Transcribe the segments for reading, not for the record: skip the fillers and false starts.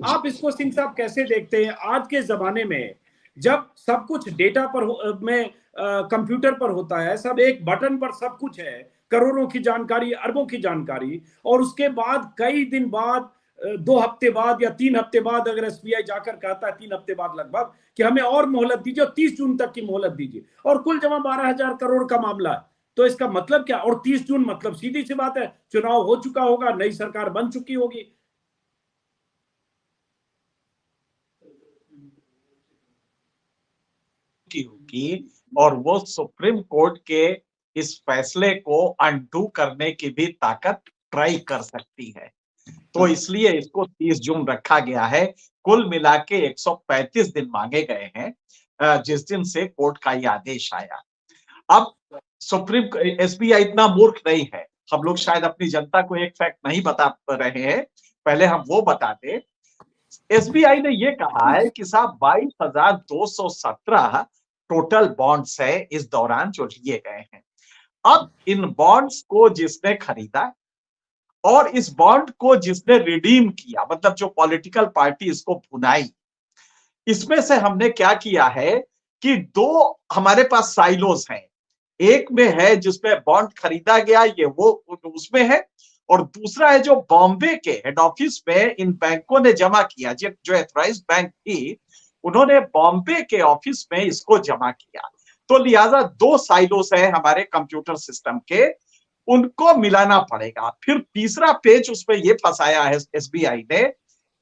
आप इसको सिंह साहब कैसे देखते हैं आज के जमाने में, जब सब कुछ डेटा पर में कंप्यूटर पर होता है, सब एक बटन पर सब कुछ है, करोड़ों की जानकारी, अरबों की जानकारी, और उसके बाद कई दिन बाद, 2 हफ्ते बाद या 3 हफ्ते बाद अगर एसबीआई जाकर कहता है, 3 हफ्ते बाद लगभग, कि हमें और मोहलत दीजिए और 30 जून तक की मोहलत दीजिए, और कुल जमा 12,000 करोड़ का मामला है, तो इसका मतलब क्या? और 30 जून मतलब सीधी सी बात है, चुनाव हो चुका होगा, नई सरकार बन चुकी होगी। होगी और वो सुप्रीम कोर्ट के इस फैसले को अनडू करने की भी ताकत ट्राई कर सकती है। तो इसलिए इसको 30 जून रखा गया है। कुल मिला के 135 दिन मांगे गए हैं जिस दिन से कोर्ट का ये आदेश आया। अब सुप्रीम एसबीआई इतना मूर्ख नहीं है, हम लोग शायद अपनी जनता को एक फैक्ट नहीं बता रहे हैं, पहले हम वो बता दें। एसबीआई ने ये कहा है कि साहब 22,217 टोटल बॉन्ड्स है इस दौरान जो लिए गए हैं। अब इन बॉन्ड्स को जिसने खरीदा और इस बॉन्ड को जिसने रिडीम किया, मतलब जो पॉलिटिकल पार्टी इसको भुनाई, इसमें से हमने क्या किया है कि 2 हमारे पास साइलोज हैं। एक में है जिसमें बॉन्ड खरीदा गया, ये वो उसमें है, और दूसरा है जो बॉम्बे के हेड ऑफिस में इन बैंकों ने जमा किया, जो एथराइज्ड बैंक थी, उन्होंने बॉम्बे के ऑफिस में इसको जमा किया। तो लिहाजा 2 साइलोस है हमारे कंप्यूटर सिस्टम के, उनको मिलाना पड़ेगा। फिर तीसरा पेज उसमें ये फंसाया है एसबीआई ने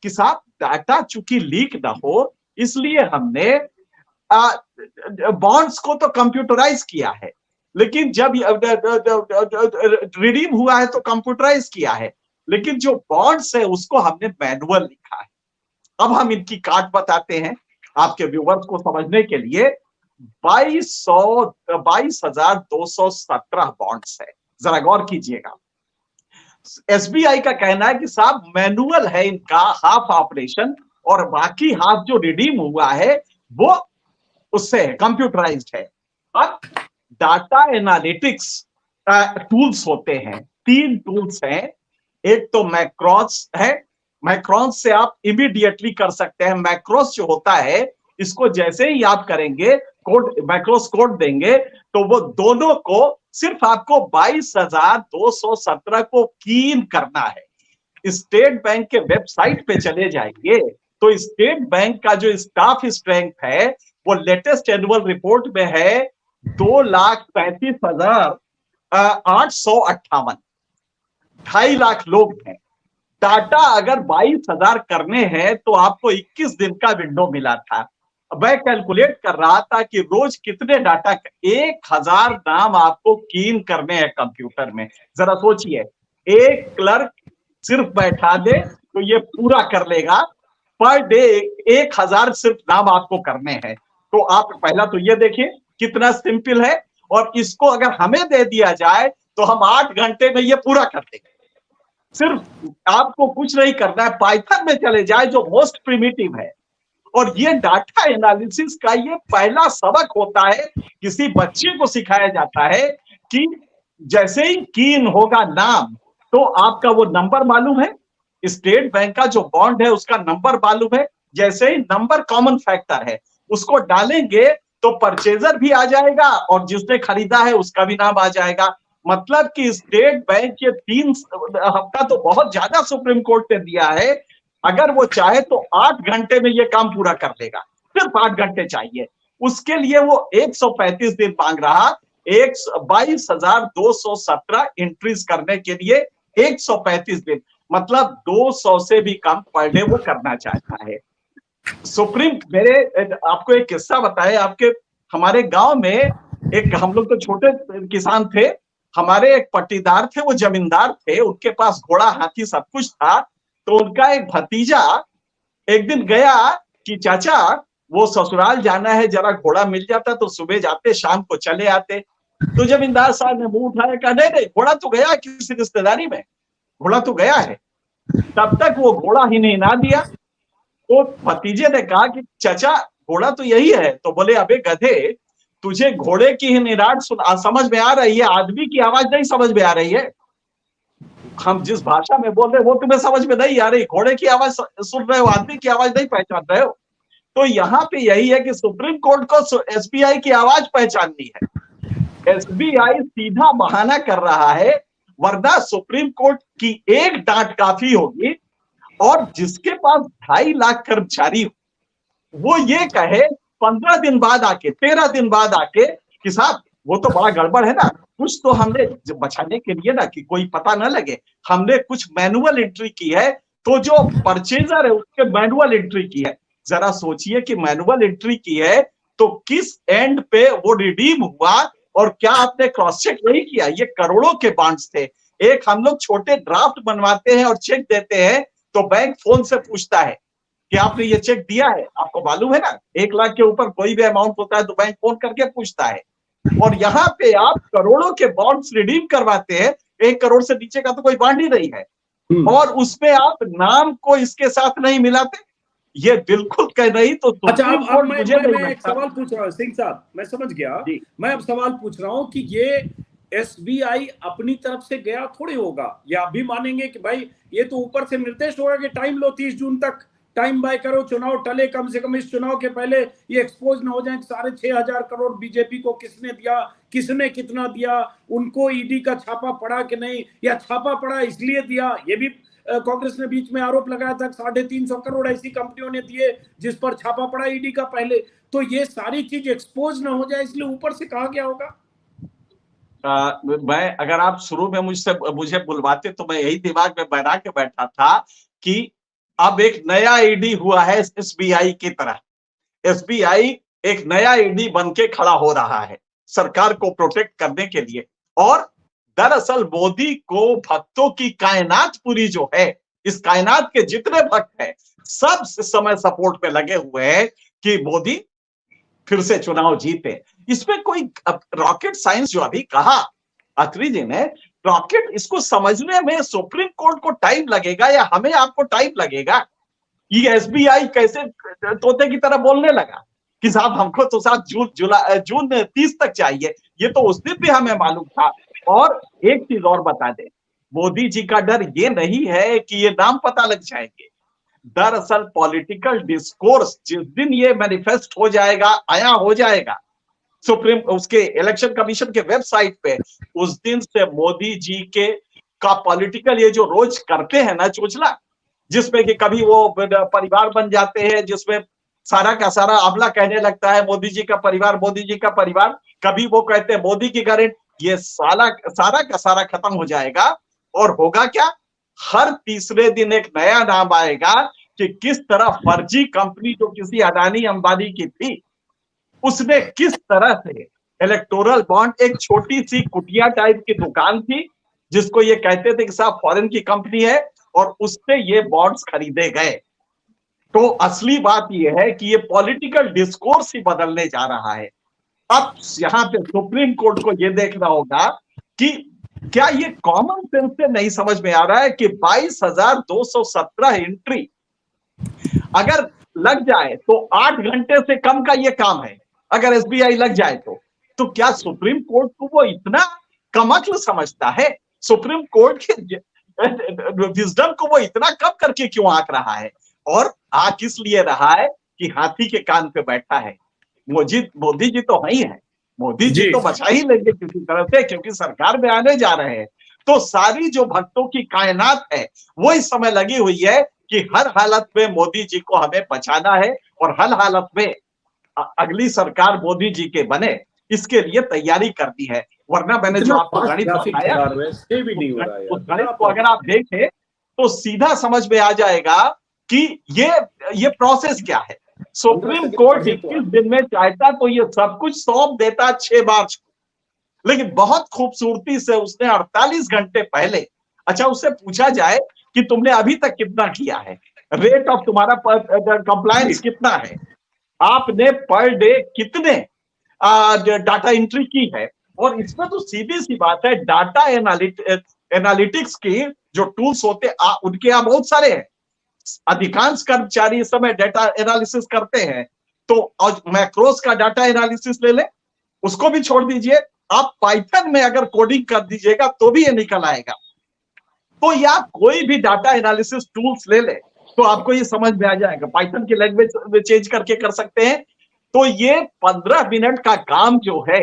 कि साहब डाटा चूंकि लीक ना हो, इसलिए हमने बॉन्ड्स को तो कंप्यूटराइज किया है, लेकिन जब रिडीम हुआ है तो कंप्यूटराइज किया है, लेकिन जो बॉन्ड्स है उसको हमने मैनुअल लिखा है। अब हम इनकी काट बताते हैं आपके व्यूवर्स को समझने के लिए। 22,217 बॉन्ड्स है, जरा गौर कीजिएगा। एसबीआई का कहना है कि साहब मैनुअल है इनका हाफ ऑपरेशन, और बाकी हाफ जो रिडीम हुआ है वो उससे कंप्यूटराइज्ड है। अब डाटा एनालिटिक्स टूल्स होते हैं, 3 टूल्स हैं। एक तो मैक्रॉस है, मैक्रॉस से आप इमीडिएटली कर सकते हैं। मैक्रॉस जो होता है, इसको जैसे ही आप करेंगे, कोड मैक्रॉस कोड देंगे, तो वो दोनों को सिर्फ आपको 22,217 को कीन करना है। स्टेट बैंक के वेबसाइट पे चले जाएंगे तो स्टेट बैंक का जो स्टाफ स्ट्रेंथ है वो लेटेस्ट एनुअल रिपोर्ट में है 2,35,858, 2.5 लाख लोग हैं। डाटा अगर 22,000 करने हैं तो आपको 21 दिन का विंडो मिला था। मैं कैलकुलेट कर रहा था कि रोज कितने डाटा, 1,000 नाम आपको कीन करने हैं कंप्यूटर में। जरा सोचिए, एक क्लर्क सिर्फ बैठा दे तो ये पूरा कर लेगा। पर डे 1,000 सिर्फ नाम आपको करने हैं। तो आप पहला तो ये देखिए कितना सिंपल है, और इसको अगर हमें दे दिया जाए तो हम 8 घंटे में ये पूरा कर देंगे। सिर्फ आपको कुछ नहीं करना है, पाइथन में चले जाए जो मोस्ट प्रिमिटिव है। और ये डाटा एनालिसिस का ये पहला सबक होता है, किसी बच्चे को सिखाया जाता है कि जैसे ही कीन होगा नाम तो आपका वो नंबर मालूम है, स्टेट बैंक का जो बॉन्ड है उसका नंबर मालूम है, जैसे ही नंबर कॉमन फैक्टर है उसको डालेंगे तो परचेजर भी आ जाएगा और जिसने खरीदा है उसका भी नाम आ जाएगा। मतलब कि स्टेट बैंक ये 3 हफ्ता तो बहुत ज्यादा सुप्रीम कोर्ट ने दिया है, अगर वो चाहे तो 8 घंटे में ये काम पूरा कर लेगा। सिर्फ 8 घंटे चाहिए, उसके लिए वो 135 दिन मांग रहा। 22,217 एंट्रीज करने के लिए 135 दिन, मतलब 200 से भी कम पर डे वो करना चाहता है। सुप्रीम, मेरे आपको एक किस्सा बताए, आपके हमारे गांव में एक, हम लोग तो छोटे किसान थे, हमारे एक पट्टीदार थे, वो जमींदार थे, उनके पास घोड़ा हाथी सब कुछ था। तो उनका एक भतीजा एक दिन गया कि चाचा वो ससुराल जाना है, जरा घोड़ा मिल जाता तो सुबह जाते शाम को चले आते। तो जमींदार साहब ने मुंह उठाया, कहा नहीं नहीं, घोड़ा तो गया किसी रिश्तेदारी में, घोड़ा तो गया है। तब तक वो घोड़ा ही नहीं ना दिया। तो भतीजे ने कहा कि चाचा घोड़ा तो यही है। तो बोले अबे गधे, तुझे घोड़े की ही निराट समझ में आ रही है, आदमी की आवाज नहीं समझ में आ रही है। हम जिस भाषा में बोल रहे हैं वो तुम्हें समझ में नहीं आ रही, घोड़े की आवाज सुन रहे हो, आदमी की आवाज नहीं पहचान रहे हो। तो यहाँ पे यही है कि सुप्रीम कोर्ट को एसबीआई की आवाज पहचाननी है। एसबीआई सीधा बहाना कर रहा है, वरना सुप्रीम कोर्ट की एक डांट काफी होगी। और जिसके पास 2.5 लाख कर्मचारी हो, वो ये कहे 15 दिन बाद आके, 13 दिन बाद आके कि साहब वो तो बड़ा गड़बड़ है ना, कुछ तो हमने बचाने के लिए ना, कि कोई पता ना लगे, हमने कुछ मैनुअल एंट्री की है। तो जो परचेजर है उसके मैनुअल एंट्री की है। जरा सोचिए कि मैनुअल एंट्री की है तो किस एंड पे वो रिडीम हुआ, और क्या आपने क्रॉस चेक नहीं किया? ये करोड़ों के बॉन्ड्स थे। एक हम लोग छोटे ड्राफ्ट बनवाते हैं और चेक देते हैं तो बैंक फोन से पूछता है कि आपने ये चेक दिया है। आपको मालूम है ना, 1 लाख के ऊपर कोई भी अमाउंट होता है तो बैंक फोन करके पूछता है। और यहाँ पे आप करोड़ों के बॉन्ड्स रिडीम करवाते हैं, 1 करोड़ से नीचे का तो कोई बॉन्ड ही नहीं है, और उसमें आप नाम को इसके साथ नहीं मिलाते। ये बिल्कुल कह नहीं तो अच्छा, सुप्रीम अब कोर्ट मुझे नहीं मैं एक लगता। सवाल पूछ रहा हूँ सिंह साहब, मैं समझ गया। जी मैं अब सवाल पूछ रहा हूँ कि ये एसबीआई अपनी तरफ से गया थोड़ी होगा, या आप भी मानेंगे कि भाई ये तो ऊपर से निर्देश होगा कि टाइम लो, 30 जून तक टाइम बाय करो, चुनाव टले, कम से कम इस चुनाव के पहले ये एक्सपोज ना हो जाए 6,500 करोड़ बीजेपी को किसने दिया, किसने कितना दिया, उनको ईडी का छापा पड़ा कि नहीं, या छापा पड़ा इसलिए दिया। ये भी कांग्रेस ने बीच में आरोप लगाया था 350 करोड़ ऐसी कंपनियों ने दिए जिस पर छापा पड़ा ईडी का पहले। तो ये सारी चीज एक्सपोज ना हो जाए इसलिए ऊपर से कहा गया होगा। मैं, अगर आप शुरू में मुझे बुलवाते तो मैं यही दिमाग में बना के बैठा था कि अब एक नया ईडी हुआ है एसबीआई की तरह। एसबीआई एक नया ईडी बन के खड़ा हो रहा है सरकार को प्रोटेक्ट करने के लिए। और दरअसल मोदी को भक्तों की कायनात पूरी जो है, इस कायनात के जितने भक्त हैं सब इस समय सपोर्ट पे लगे हुए हैं कि मोदी फिर से चुनाव जीते। इसमें कोई रॉकेट साइंस जो अभी कहा अत्री जी ने, रॉकेट, इसको समझने में सुप्रीम कोर्ट को टाइम लगेगा या हमें आपको टाइम लगेगा? ये एसबीआई कैसे तोते की तरह बोलने लगा कि साहब हमको तो साहब जून 30 तक चाहिए। ये तो उस दिन भी हमें मालूम था। और एक चीज और बता दें, मोदी जी का डर ये नहीं है कि ये नाम पता लग जाएंगे। दरअसल पॉलिटिकल डिस्कोर्स जिस दिन ये मैनिफेस्ट हो जाएगा, आया हो जाएगा सुप्रीम उसके इलेक्शन कमीशन के वेबसाइट पे, उस दिन से मोदी जी के का पॉलिटिकल ये जो रोज करते हैं ना चोचला, जिसमें कि कभी वो परिवार बन जाते हैं, जिसमें सारा का सारा आंवला कहने लगता है मोदी जी का परिवार, मोदी जी का परिवार, कभी वो कहते हैं मोदी की गारंटी, ये सारा का सारा खत्म हो जाएगा। और होगा क्या, हर तीसरे दिन एक नया नाम आएगा कि किस तरह फर्जी कंपनी जो किसी अडानी अंबानी की थी, उसने किस तरह से इलेक्टोरल बॉन्ड, एक छोटी सी कुटिया टाइप की दुकान थी जिसको ये कहते थे कि साहब फॉरेन की कंपनी है, और उससे ये बॉन्ड्स खरीदे गए। तो असली बात यह है कि ये पॉलिटिकल डिस्कोर्स ही बदलने जा रहा है। अब यहां पे सुप्रीम कोर्ट को यह देखना होगा कि क्या ये कॉमन सेंस से नहीं समझ में आ रहा है कि 22,217 एंट्री अगर लग जाए तो 8 घंटे से कम का ये काम है। अगर एसबीआई लग जाए तो क्या सुप्रीम कोर्ट को वो इतना कमअक्ल समझता है? सुप्रीम कोर्ट के विजडम को वो इतना कम करके क्यों आंक रहा है? और आंक इसलिए रहा है कि हाथी के कान पे बैठा है। मोदी जी तो नहीं है, मोदी जी तो बचा ही लेंगे किसी तरह से, क्योंकि सरकार में आने जा रहे हैं। तो सारी जो भक्तों की कायनात है वो इस समय लगी हुई है कि हर हालत में मोदी जी को हमें बचाना है, और हर हालत में अगली सरकार मोदी जी के बने, इसके लिए तैयारी करती है। वरना मैंने जो आपको गणित बताया, उस गणित को अगर आप देखें तो सीधा समझ में आ जाएगा कि ये प्रोसेस क्या है। सुप्रीम कोर्ट 21 दिन में चाहता तो ये सब कुछ सौंप देता 6 मार्च को, लेकिन बहुत खूबसूरती से उसने 48 घंटे पहले, अच्छा उससे पूछा जाए कि तुमने अभी तक कितना किया है, रेट ऑफ तुम्हारा कंप्लायंस कितना है, आपने पर डे कितने डाटा एंट्री की है। और इसमें तो सीधी सी बात है, डाटा एनालिटिक्स की जो टूल्स होते उनके यहाँ बहुत सारे हैं। अधिकांश कर्मचारी इस समय डाटा एनालिसिस करते हैं, तो मैक्रोस का डाटा एनालिसिस ले ले, उसको भी छोड़ दीजिए, आप पाइथन में अगर कोडिंग कर दीजिएगा तो भी ये निकल आएगा। तो या कोई भी डाटा एनालिसिस टूल्स ले ले तो आपको ये समझ में आ जाएगा, पाइथन की लैंग्वेज में चेंज करके कर सकते हैं। तो ये 15 मिनट का काम जो है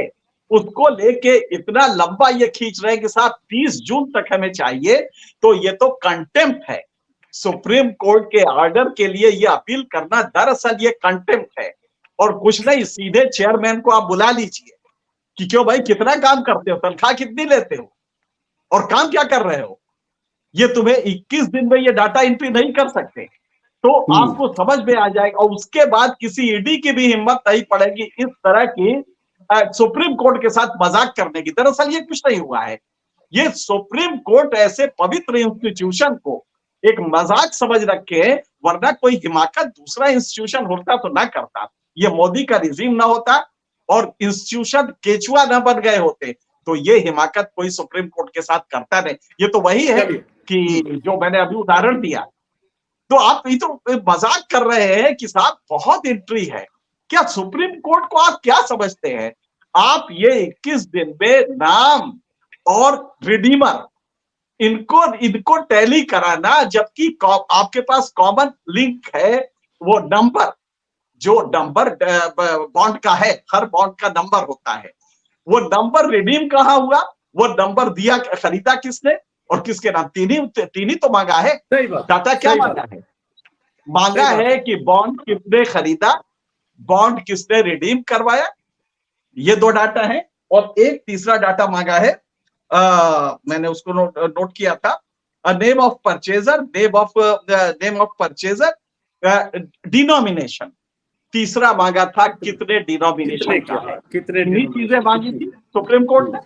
उसको लेके इतना लंबा ये खींच रहे हैं कि साहब 30 जून तक हमें चाहिए, तो ये तो कंटेम्प्ट है। सुप्रीम कोर्ट के ऑर्डर के लिए ये अपील करना दरअसल ये कंटेम्प्ट है। और कुछ नहीं, सीधे चेयरमैन को आप बुला लीजिए कि क्यों भाई, कितना काम करते हो, तनख्वाह कितनी लेते हो और काम क्या कर रहे हो, ये तुम्हें 21 दिन में ये डाटा एंट्री नहीं कर सकते, तो आपको समझ में आ जाएगा। और उसके बाद किसी ईडी की भी हिम्मत नहीं पड़ेगी इस तरह की सुप्रीम कोर्ट के साथ मजाक करने की। दरअसल ये कुछ नहीं हुआ है, ये सुप्रीम कोर्ट ऐसे पवित्र इंस्टीट्यूशन को एक मजाक समझ रखे हैं, वरना कोई हिमाकत दूसरा इंस्टीट्यूशन होता तो ना करता, ये मोदी का रिजीम ना होता और इंस्टीट्यूशन केचुआ ना बन गए होते, तो ये हिमाकत कोई सुप्रीम कोर्ट के साथ करता नहीं। ये तो वही है कि जो मैंने अभी उदाहरण दिया, तो आप ये तो मजाक कर रहे हैं कि साहब बहुत एंट्री है। क्या सुप्रीम कोर्ट को आप क्या समझते हैं? आप ये 21 दिन में नाम और रिडीमर इनको टैली कराना, जबकि आपके पास कॉमन लिंक है, वो नंबर, जो नंबर बॉन्ड का है, हर बॉन्ड का नंबर होता है, वो नंबर रिडीम कहां हुआ, वो नंबर दिया, खरीदा किसने और किसके नाम, तीन ही तो मांगा है। डाटा क्या मांगा है? मांगा है कि बॉन्ड किसने खरीदा, बॉन्ड किसने रिडीम करवाया, ये 2 डाटा है। और एक तीसरा डाटा मांगा है, मैंने उसको नोट किया था, name of purchaser, name of purchaser, denomination. तीसरा मांगा था कितने डिनोमिनेशन का है, कितनी चीजें मांगी थी सुप्रीम कोर्ट ने।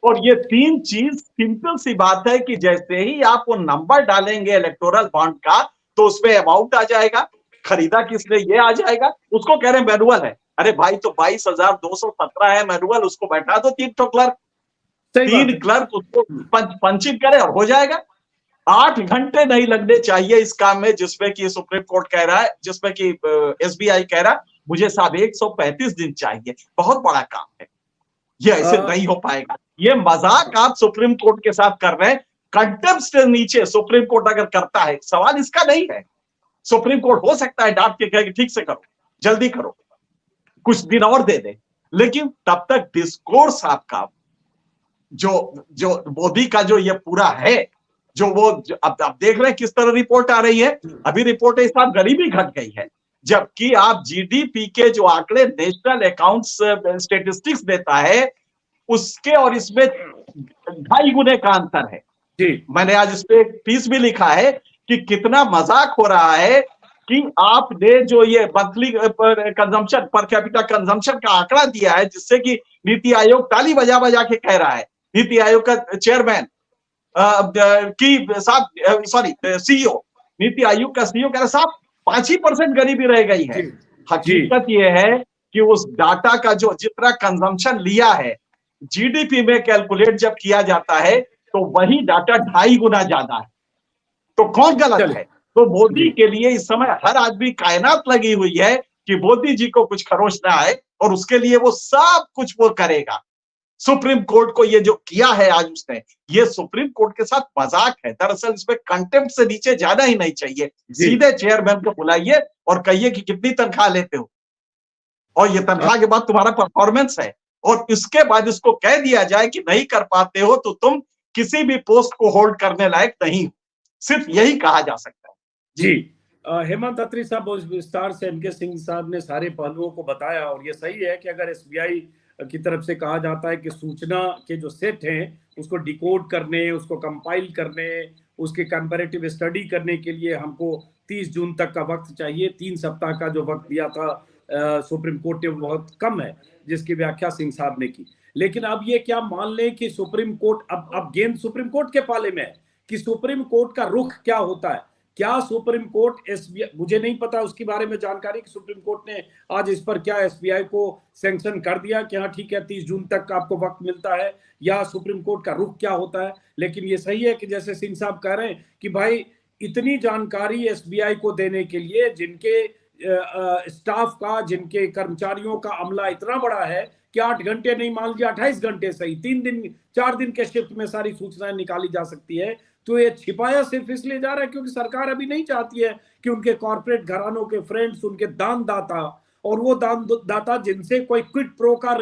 और ये 3 चीज सिंपल सी बात है कि जैसे ही आप वो नंबर डालेंगे इलेक्टोरल बॉन्ड का, तो उसमें अमाउंट आ जाएगा, खरीदा किसने ये आ जाएगा। उसको कह रहे हैं मैनुअल है, अरे भाई तो 22,217 है मैनुअल, उसको बैठा दो 3 क्लर्क, 3 क्लर्क उसको पंचिंग करे और हो जाएगा। 8 घंटे नहीं लगने चाहिए इस काम में, जिसमें कि सुप्रीम कोर्ट कह रहा है, जिसमें कि एसबीआई कह रहा है मुझे साहब 135 दिन चाहिए, बहुत बड़ा काम है, ये ऐसे नहीं हो पाएगा। ये मजाक आप सुप्रीम कोर्ट के साथ कर रहे हैं। कंटेम्प्ट से नीचे सुप्रीम कोर्ट अगर करता है, सवाल इसका नहीं है, सुप्रीम कोर्ट हो सकता है डांट के कहे कि ठीक से करो, जल्दी करो, कुछ दिन और दे दे, लेकिन तब तक डिस्कोर्स आपका जो मोदी का जो ये पूरा है, जो वो अब देख रहे हैं किस तरह रिपोर्ट आ रही है। अभी रिपोर्ट है इस बार गरीबी घट गई है, जबकि आप जीडीपी के जो आंकड़े नेशनल अकाउंट्स स्टेटिस्टिक्स देता है, उसके और इसमें 2.5 गुने का अंतर है। मैंने आज इस पे एक पीस भी लिखा है कि कितना मजाक हो रहा है कि आपने जो ये monthly consumption, per capita consumption का आंकड़ा दिया है, जिससे कि नीति आयोग ताली बजा बजा के कह रहा है, नीति आयोग का चेयरमैन की साहब, सॉरी सीईओ, नीति आयोग का सीईओ कह रहा है साहब 5% गरीबी रह गई है। हकीकत यह है कि उस डाटा का जो जितना कंजम्पशन लिया है, जीडीपी में कैलकुलेट जब किया जाता है, तो वही डाटा 2.5 गुना ज्यादा है। तो कौन गलत है? तो मोदी के लिए इस समय हर आदमी कायनात लगी हुई है कि मोदी जी को कुछ खरोच ना आए, और उसके लिए वो सब कुछ वो करेगा। सुप्रीम कोर्ट को ये जो किया है आज उसने, ये सुप्रीम कोर्ट के साथ मजाक है। दरअसल इसमें कंटेम्प्ट से नीचे जाना ही नहीं चाहिए, सीधे चेयरमैन को बुलाइए और कहिए कि कितनी तनख्वाह लेते हो, और ये तनख्वाह के बाद तुम्हारा परफॉर्मेंस है, और इसके बाद इसको कह दिया जाए कि नहीं कर पाते हो तो तुम किसी भी पोस्ट को होल्ड करने लायक नहीं हो। सिर्फ यही कहा जा सकता है। जी, हेमंत अत्री साहब बहुत विस्तार से एमके सिंह साहब ने सारे पहलुओं को बताया, और ये सही है कि अगर एसबीआई की तरफ से कहा जाता है कि सूचना के जो सेट हैं उसको डिकोड करने, उसको कंपाइल करने, उसके कंपैरेटिव स्टडी करने के लिए हमको 30 जून तक का वक्त चाहिए। 3 सप्ताह का जो वक्त दिया था सुप्रीम कोर्ट ने बहुत कम है, जिसकी व्याख्या सिंह साहब ने की। लेकिन अब ये क्या मान लें कि सुप्रीम कोर्ट, अब गेंद सुप्रीम कोर्ट के पाले में है कि सुप्रीम कोर्ट का रुख क्या होता है। क्या सुप्रीम कोर्ट एसबीआई, मुझे नहीं पता उसके बारे में जानकारी कि सुप्रीम कोर्ट ने आज इस पर क्या एसबीआई को सैंक्शन कर दिया कि हाँ ठीक है 30 जून तक आपको वक्त मिलता है, या सुप्रीम कोर्ट का रुख क्या होता है। लेकिन ये सही है कि जैसे सिंह साहब कह रहे हैं कि भाई इतनी जानकारी एसबीआई को देने के लिए, जिनके स्टाफ का, जिनके कर्मचारियों का अमला इतना बड़ा है कि 8 घंटे नहीं, मान लिया 28 घंटे सही, 3 दिन 4 दिन के शिफ्ट में सारी सूचनाएं निकाली जा सकती है, तो ये छिपाया सिर्फ इसलिए जा रहा है क्योंकि सरकार अभी नहीं चाहती है कि उनके कॉर्पोरेट घरानों के फ्रेंड्स, उनके दान दाता, और वो दान दाता जिनसे कोई क्विड प्रो का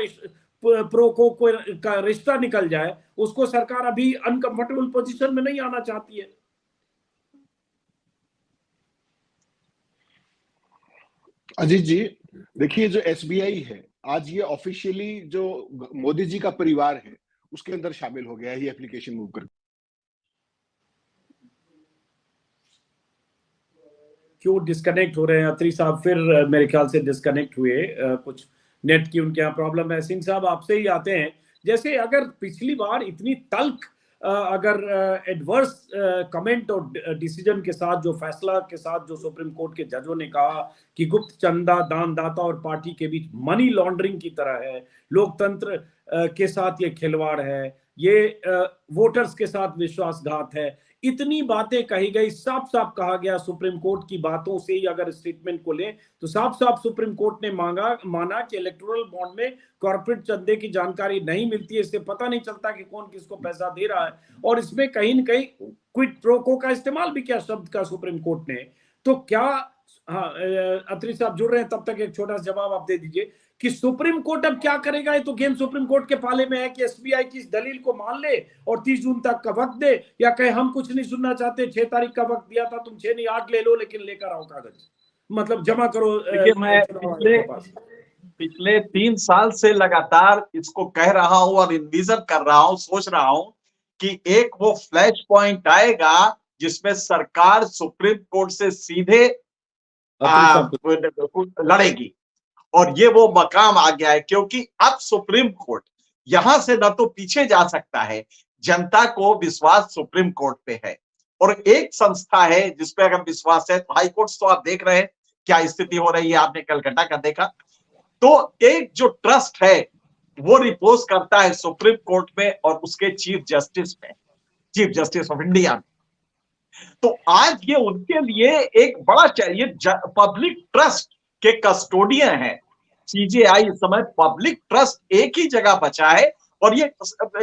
प्रो को कोई का रिश्ता निकल जाए, उसको सरकार अभी अनकंफर्टेबल पोजीशन में नहीं आना चाहती है। अजीत जी, देखिए जो एसबीआई है आज ये ऑफिशियली जो मोदी जी का परिवार है उसके अंदर शामिल हो गया है, ये एप्लीकेशन मूव कर। क्यों डिस्कनेक्ट हो रहे हैं अत्री साहब? फिर मेरे ख्याल से डिस्कनेक्ट हुए, कुछ नेट की उनके यहाँ प्रॉब्लम है। सिंह साहब आपसे ही आते हैं, जैसे अगर पिछली बार इतनी तल्ख अगर एडवर्स कमेंट और डिसीजन के साथ, जो फैसला के साथ जो सुप्रीम कोर्ट के जजों ने कहा कि गुप्त चंदा दानदाता और पार्टी के बीच मनी लॉन्ड्रिंग की तरह है, लोकतंत्र के साथ ये खिलवाड़ है, ये वोटर्स के साथ विश्वासघात है, इतनी बातें कही गई, साफ साफ कहा गया सुप्रीम कोर्ट की बातों से ही अगर स्टेटमेंट को लें तो साफ साफ सुप्रीम कोर्ट ने माना कि इलेक्टोरल बॉन्ड में कॉर्पोरेट चंदे की जानकारी नहीं मिलती है, इससे पता नहीं चलता कि कौन किसको पैसा दे रहा है, और इसमें कहीं न कहीं क्विड प्रो को का इस्तेमाल भी किया शब्द का सुप्रीम कोर्ट ने। तो क्या, हाँ अत्री साहब जुड़ रहे हैं, तब तक एक छोटा सा जवाब आप दे दीजिए कि सुप्रीम कोर्ट अब क्या करेगा? ये तो गेम सुप्रीम कोर्ट के पाले में है कि एसबीआई की इस दलील को मान ले और 30 जून तक का वक्त दे, या कहे हम कुछ नहीं सुनना चाहते, 6 तारीख का वक्त दिया था, तुम 6 नहीं 8 ले लो, लेकिन लेकर आओ कागज, मतलब जमा करो। देखिए, मैं पिछले 3 साल से लगातार इसको कह रहा हूं और इन्विजन कर रहा हूं, सोच रहा हूं कि एक वो फ्लैश पॉइंट आएगा जिसमें सरकार सुप्रीम कोर्ट से सीधे लड़ेगी, और ये वो मकाम आ गया है, क्योंकि अब सुप्रीम कोर्ट यहां से न तो पीछे जा सकता है, जनता को विश्वास सुप्रीम कोर्ट पे है, और एक संस्था है जिसपे अगर विश्वास है, तो हाई कोर्ट तो आप देख रहे हैं क्या स्थिति हो रही है, आपने कलकत्ता का देखा, तो एक जो ट्रस्ट है वो रिपोज करता है सुप्रीम कोर्ट में और उसके चीफ जस्टिस में, चीफ जस्टिस ऑफ इंडिया में। तो आज ये उनके लिए एक बड़ा चाहिए, पब्लिक ट्रस्ट के कस्टोडियन है सीजेआई इस समय। पब्लिक ट्रस्ट एक ही जगह बचा है, और ये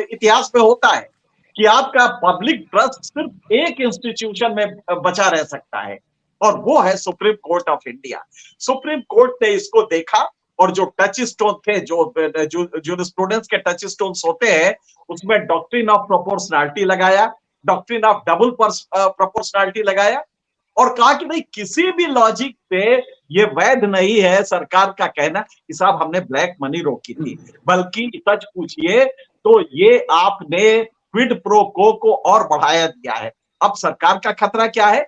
इतिहास में होता है कि आपका पब्लिक ट्रस्ट सिर्फ एक इंस्टीट्यूशन में बचा रह सकता है, और वो है supreme court of India. Supreme court ने इसको देखा, और जो टच स्टोन थे, जो जूरिस्प्रूडेंस के टच स्टोन्स होते हैं, उसमें डॉक्ट्रिन ऑफ प्रोपोर्शनैलिटी लगाया, डॉक्ट्रिन ऑफ डबल प्रोपोर्शनैलिटी लगाया, और कहा कि नहीं, किसी भी लॉजिक पे ये वैध नहीं है सरकार का कहना कि साहब हमने ब्लैक मनी रोकी थी, बल्कि सच पूछिए तो ये आपने क्विड प्रो को और बढ़ाया दिया है। अब सरकार का खतरा क्या है?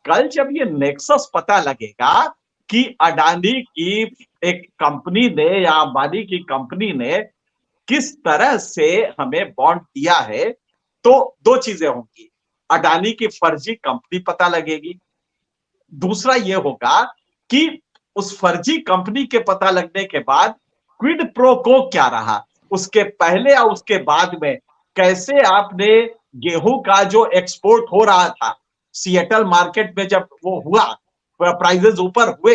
कल जब ये नेक्सस पता लगेगा कि अडानी की एक कंपनी ने या अंबानी की कंपनी ने किस तरह से हमें बॉन्ड दिया है, तो 2 चीजें होंगी, अडानी की फर्जी कंपनी पता लगेगी, दूसरा ये होगा कि उस फर्जी कंपनी के पता लगने के बाद क्विड प्रो को क्या रहा, उसके पहले और उसके बाद में कैसे आपने गेहूं का जो एक्सपोर्ट हो रहा था सिएटल मार्केट में, जब वो हुआ, प्राइसेस ऊपर हुए,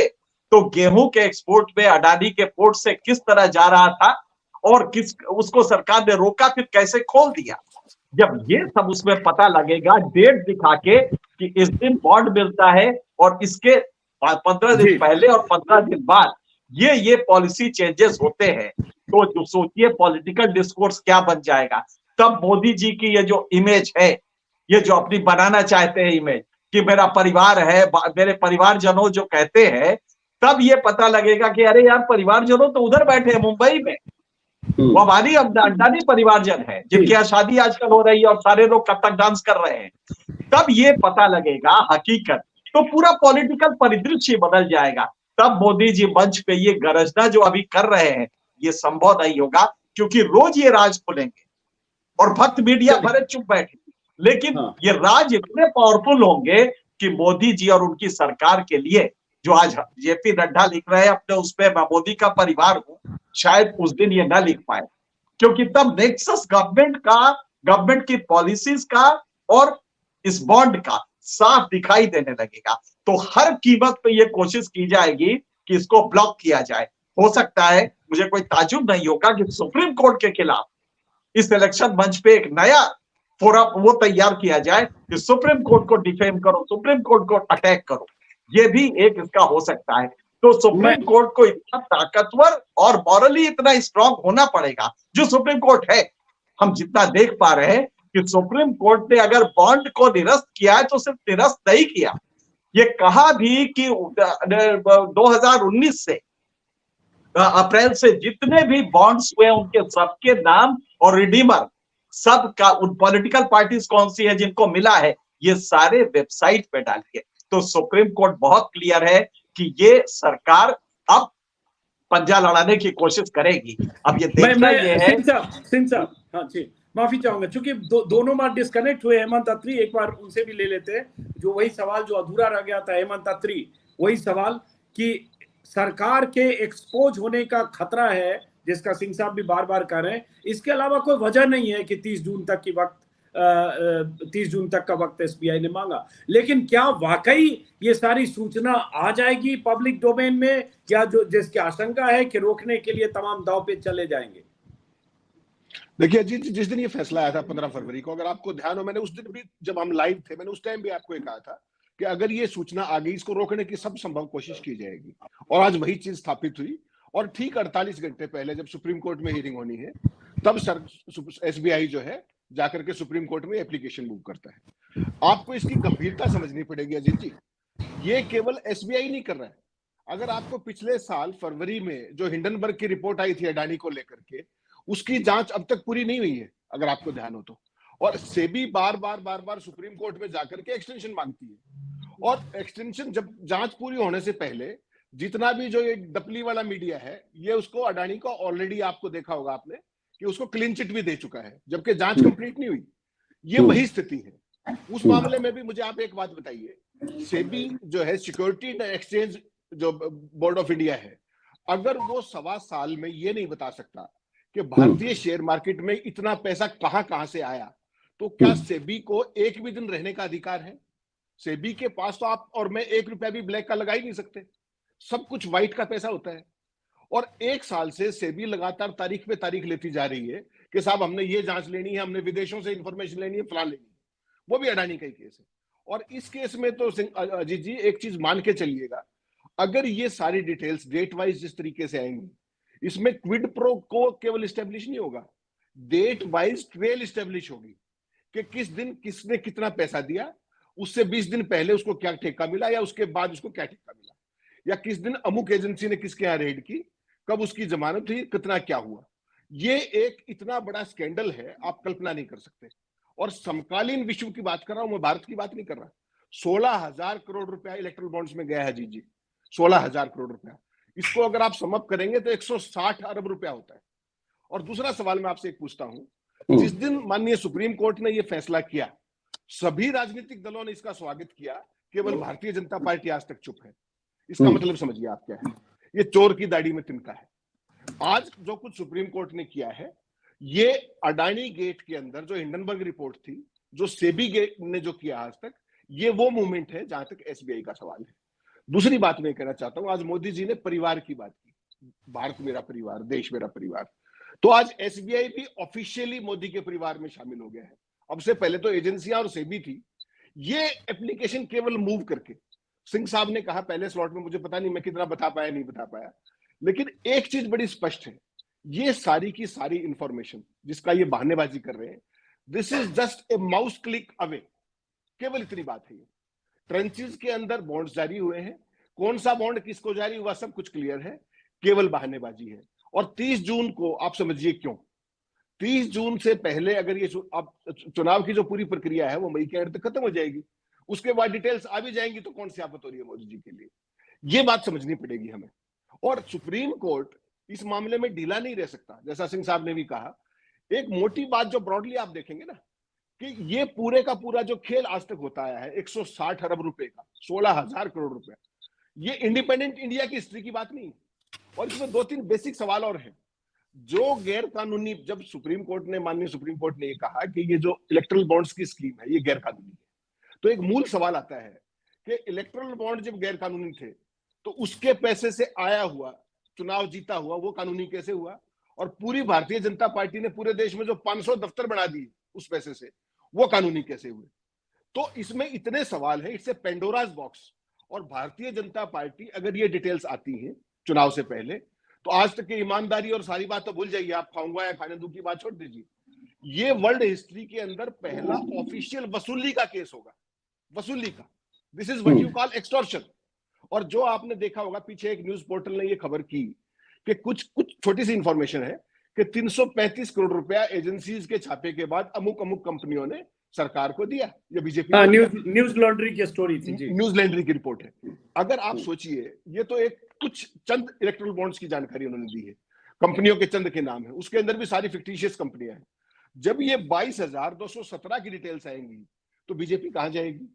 तो गेहूं के एक्सपोर्ट में अडानी के पोर्ट से किस तरह जा रहा था, और किस उसको सरकार ने रोका, फिर कैसे खोल दिया। जब ये सब उसमें पता लगेगा, डेट दिखा के कि इस दिन बॉन्ड मिलता है और इसके 15 दिन पहले और 15 दिन बाद ये पॉलिसी चेंजेस होते हैं, तो जो सोचिए पॉलिटिकल डिस्कोर्स क्या बन जाएगा। तब मोदी जी की ये जो इमेज है, ये जो अपनी बनाना चाहते हैं इमेज कि मेरा परिवार है, मेरे परिवारजनों जो कहते हैं, तब ये पता लगेगा कि अरे यार परिवारजनों तो उधर बैठे हैं मुंबई में, वो हमारी अंडानी परिवारजन है जिनकी यहाँ शादी आजकल हो रही है और सारे लोग कथक डांस कर रहे हैं। तब ये पता लगेगा हकीकत, तो पूरा पॉलिटिकल परिदृश्य बदल जाएगा। तब मोदी जी मंच पे ये गरजना जो अभी कर रहे हैं ये संभव नहीं होगा, क्योंकि रोज ये राज खुलेंगे और भक्त मीडिया भरे चुप बैठे, लेकिन ये राज इतने पावरफुल होंगे कि मोदी जी और उनकी सरकार के लिए, जो आज जेपी नड्डा लिख रहे हैं अपने उस पे मैं मोदी का परिवार हूं, शायद उस दिन ये ना लिख पाए, क्योंकि तब नेक्सस गवर्नमेंट की पॉलिसीज का और इस बॉन्ड का साफ दिखाई देने लगेगा। तो हर कीमत पे ये कोशिश की जाएगी कि इसको ब्लॉक किया जाए। हो सकता है, मुझे कोई ताजुब नहीं होगा कि सुप्रीम कोर्ट के खिलाफ इस इलेक्शन मंच पे एक नया फोरम वो तैयार किया जाए कि सुप्रीम कोर्ट को डिफेम करो, सुप्रीम कोर्ट को अटैक करो, ये भी एक इसका हो सकता है। तो सुप्रीम कोर्ट को इतना ताकतवर और मॉरली इतना स्ट्रांग होना पड़ेगा, जो सुप्रीम कोर्ट है। हम जितना देख पा रहे हैं कि सुप्रीम कोर्ट ने अगर बॉन्ड को निरस्त किया है तो सिर्फ निरस्त नहीं किया, ये कहा भी कि 2019 से अप्रैल से जितने भी बॉन्ड्स हुए उनके सबके नाम और रिडीमर सब का, उन पॉलिटिकल पार्टीज कौन सी है जिनको मिला है, ये सारे वेबसाइट पे डालिए। तो सुप्रीम कोर्ट बहुत क्लियर है कि ये सरकार अब पंजा लड़ाने की कोशिश करेगी। अब ये देखना ये है। सिंह साहब, हाँ जी, माफी चाहूंगा, चूंकि दोनों बार डिस्कनेक्ट हुए हेमंत अत्री, एक बार उनसे भी ले लेते हैं। जो वही सवाल जो अधूरा रह गया था हेमंत अत्री, वही सवाल कि सरकार के एक्सपोज होने का खतरा है, जिसका सिंह साहब भी बार बार कह रहे हैं। इसके अलावा कोई वजह नहीं है कि 30 जून तक का वक्त एसबीआई ने मांगा। लेकिन क्या वाकई ये सारी सूचना आ जाएगी पब्लिक डोमेन में, या जो जिसकी आशंका है कि रोकने के लिए तमाम दांव पे चले जाएंगे? देखिए जिस दिन ये फैसला आया था 15 फरवरी को, अगर आपको ध्यान हो, मैंने उस दिन भी, जब हम लाइव थे, मैंने उस टाइम भी आपको ये कहा था कि अगर ये सूचना आ गई, इसको रोकने की सब संभव कोशिश की जाएगी। और आज वही चीज स्थापित हुई। और ठीक 48 घंटे पहले जब सुप्रीम कोर्ट में हियरिंग होनी है, तब एसबीआई जो है जाकर के सुप्रीम कोर्ट में एप्लीकेशन मूव करता है। आपको इसकी गंभीरता समझनी पड़ेगी अजीत जी, ये केवल एसबीआई नहीं कर रहा है। अगर आपको पिछले साल फरवरी में जो हिंडनबर्ग की रिपोर्ट आई थी अडानी को लेकर के, उसकी जांच अब तक पूरी नहीं हुई है, अगर आपको ध्यान हो तो। और सेबी बार बार सुप्रीम कोर्ट में जाकर के एक्सटेंशन मांगती है। और एक्सटेंशन जब जांच पूरी होने से पहले जितना भी जो ये डपली वाला मीडिया है, ये उसको अडानी को ऑलरेडी, आपको देखा होगा आपने, कि उसको क्लीन चिट भी दे चुका है, जबकि जांच कंप्लीट नहीं हुई। ये वही स्थिति है। उस मामले में भी मुझे आप एक बात बताइए, सेबी जो है, सिक्योरिटी एक्सचेंज जो बोर्ड ऑफ इंडिया है, अगर वो 1.25 साल में ये नहीं बता सकता कि भारतीय शेयर मार्केट में इतना पैसा कहां से आया, तो क्या सेबी को एक भी दिन रहने का अधिकार है? सेबी के पास तो आप और मैं 1 रुपया भी ब्लैक का लगा ही नहीं सकते, सब कुछ व्हाइट का पैसा होता है। और 1 साल से सेबी लगातार तारीख पे तारीख लेती जा रही है कि साहब हमने ये जांच लेनी है, हमने विदेशों से इंफॉर्मेशन लेनी है, फलान लेनी है। वो भी अडानी का ही केस है। और इस केस में तो अजीत जी एक चीज मान के चलिएगा, अगर ये सारी डिटेल्स डेट वाइज जिस तरीके से आएंगी, इसमें क्विड प्रो को केवल स्टैब्लिश नहीं होगा, डेट वाइज ट्रेल स्टैब्लिश होगी कि किस दिन किसने कितना पैसा दिया, उससे 20 दिन पहले उसको क्या ठेका मिला, या उसके बाद उसको क्या ठेका मिला, या किस दिन अमुक एजेंसी ने किसके यहाँ रेड की, कब उसकी जमानत हुई, कितना क्या हुआ। ये एक इतना बड़ा स्कैंडल है, आप कल्पना नहीं कर सकते। और समकालीन विश्व की बात कर रहा हूं मैं, भारत की बात नहीं कर रहा। 16,000 करोड़ रुपया इलेक्ट्रल बॉन्ड्स में गया है जी, 16,000 करोड़ रुपया। इसको अगर आप सम अप करेंगे तो 160 अरब रुपया होता है। और दूसरा सवाल मैं आपसे एक पूछता हूं, जिस दिन माननीय सुप्रीम कोर्ट ने यह फैसला किया, सभी राजनीतिक दलों ने इसका स्वागत किया, केवल भारतीय जनता पार्टी आज तक चुप है। इसका मतलब समझिए आप क्या है, ये चोर की दाढ़ी में तिनका है। आज जो कुछ सुप्रीम कोर्ट ने किया है, ये अडानी गेट के अंदर जो हिंडनबर्ग रिपोर्ट थी, जो सेबी गेट ने जो किया आज तक, ये वो मूवमेंट है जहां तक एसबीआई का सवाल है। दूसरी बात मैं कहना चाहता हूं, आज मोदी जी ने परिवार की बात की, भारत मेरा परिवार, देश मेरा परिवार। तो आज एसबीआई भी ऑफिशियली मोदी के परिवार में शामिल हो गया है। अब से पहले तो एजेंसियां और सेबी थी। ये एप्लीकेशन केवल मूव करके, सिंह साहब ने कहा पहले स्लॉट में, मुझे पता नहीं मैं कितना बता पाया नहीं बता पाया, लेकिन एक चीज बड़ी स्पष्ट है, ये सारी की सारी इंफॉर्मेशन जिसका ये बहानेबाजी कर रहे हैं, this is just a mouse click away. केवल इतनी बात है। ट्रेंचेस के अंदर बॉन्ड्स जारी हुए हैं, कौन सा बॉन्ड किसको जारी हुआ सब कुछ क्लियर है, केवल बहानेबाजी है। और 30 जून को आप समझिए क्यों, 30 जून से पहले अगर ये अब चुनाव की जो पूरी प्रक्रिया है वो मई के एंड तक खत्म हो जाएगी, उसके बाद डिटेल्स आ भी जाएंगी, तो कौन सी आफत हो रही है मोदी जी के लिए, ये बात समझनी पड़ेगी हमें। और सुप्रीम कोर्ट इस मामले में ढीला नहीं रह सकता, जैसा सिंह साहब ने भी कहा। एक मोटी बात जो ब्रॉडली आप देखेंगे ना, कि ये पूरे का पूरा जो खेल आज तक होता आया है 160 अरब रुपए का, 16,000 करोड़ रुपए, ये इंडिपेंडेंट इंडिया की हिस्ट्री की बात नहीं। और इसमें 2-3 बेसिक सवाल और हैं जो गैर कानूनी, जब सुप्रीम कोर्ट ने, माननीय सुप्रीम कोर्ट ने ये कहा कि ये जो इलेक्ट्रल बॉन्ड्स की स्कीम है ये गैर कानूनी है, तो एक मूल सवाल आता है कि इलेक्ट्रल बॉन्ड जब गैर कानूनी थे तो उसके पैसे से आया हुआ, चुनाव जीता हुआ, वो कानूनी कैसे हुआ? और पूरी भारतीय जनता पार्टी ने पूरे देश में जो 500 दफ्तर बना दिए उस पैसे से, वो कानूनी कैसे हुए? तो इसमें इतने सवाल हैं, इट्स ए पेंडोराज बॉक्स। और भारतीय जनता पार्टी अगर ये डिटेल्स आती हैं चुनाव से पहले, तो आज तक की ईमानदारी और सारी बात तो भूल जाइए, आप खाऊंगा या खाने दूं की बात छोड़ दीजिए। ये वर्ल्ड हिस्ट्री के अंदर पहला ऑफिशियल वसूली का केस होगा, वसूली का। This is what you call extortion. और जो आपने देखा होगा, पीछे एक न्यूज पोर्टल ने ये खबर की कि कुछ छोटी सी इंफॉर्मेशन है कि 335 करोड़ रुपया एजेंसीज के छापे के बाद अमुक अमुक कंपनियों ने सरकार को दिया, या बीजेपी न्यूज लॉन्ड्री की स्टोरी थी जी, न्यूज लॉन्ड्री की रिपोर्ट है। अगर आप सोचिए, ये तो एक कुछ चंद इलेक्ट्रल बॉन्ड्स की जानकारी उन्होंने दी है, कंपनियों के चंद के नाम है, उसके अंदर भी सारी फिक्टिशियस कंपनियां हैं। जब ये 22,217 की डिटेल्स आएंगी तो बीजेपी कहां जाएगी?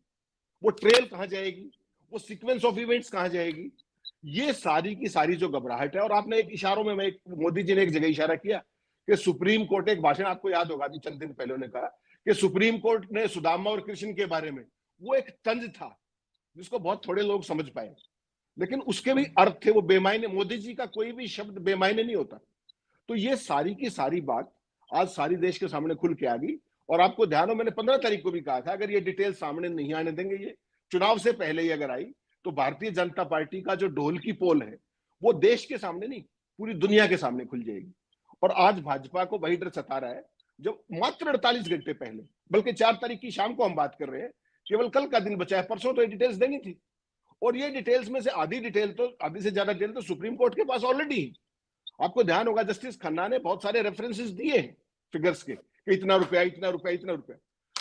वो ट्रेल कहां जाएगी? वो सीक्वेंस ऑफ इवेंट्स कहां जाएगी? ये सारी की सारी जो घबराहट है। और आपने एक इशारों में, मोदी जी ने एक जगह इशारा किया कि सुप्रीम कोर्ट, एक भाषण आपको याद होगा अभी चंद दिन पहले, उन्होंने कहा कि सुप्रीम कोर्ट ने सुदामा और कृष्ण के बारे में, वो एक तंज था जिसको बहुत थोड़े लोग समझ पाए, लेकिन उसके भी अर्थ थे, वो बेमायने। मोदी जी का कोई भी शब्द बेमायने नहीं होता। तो ये सारी की सारी बात आज सारी देश के सामने खुल के आ गई। और आपको ध्यान हो, मैंने 15 तारीख को भी कहा था, अगर ये डिटेल सामने नहीं आने देंगे, ये चुनाव से पहले ही अगर आई, तो भारतीय जनता पार्टी का जो ढोल की पोल है वो देश के सामने नहीं, पूरी दुनिया के सामने खुल जाएगी। और आज भाजपा को वही डर सता रहा है जब मात्र 48 घंटे पहले, बल्कि 4 तारीख की शाम को हम बात कर रहे हैं, केवल कल का दिन बचा है, परसों तो ये डिटेल्स देनी थी। और ये डिटेल्स में से आधी से ज्यादा डिटेल तो सुप्रीम कोर्ट के पास ऑलरेडी है। आपको ध्यान होगा, जस्टिस खन्ना ने बहुत सारे रेफरेंसेस दिए हैं फिगर्स के, कि इतना रुपया, इतना रुपया, इतना रुपया।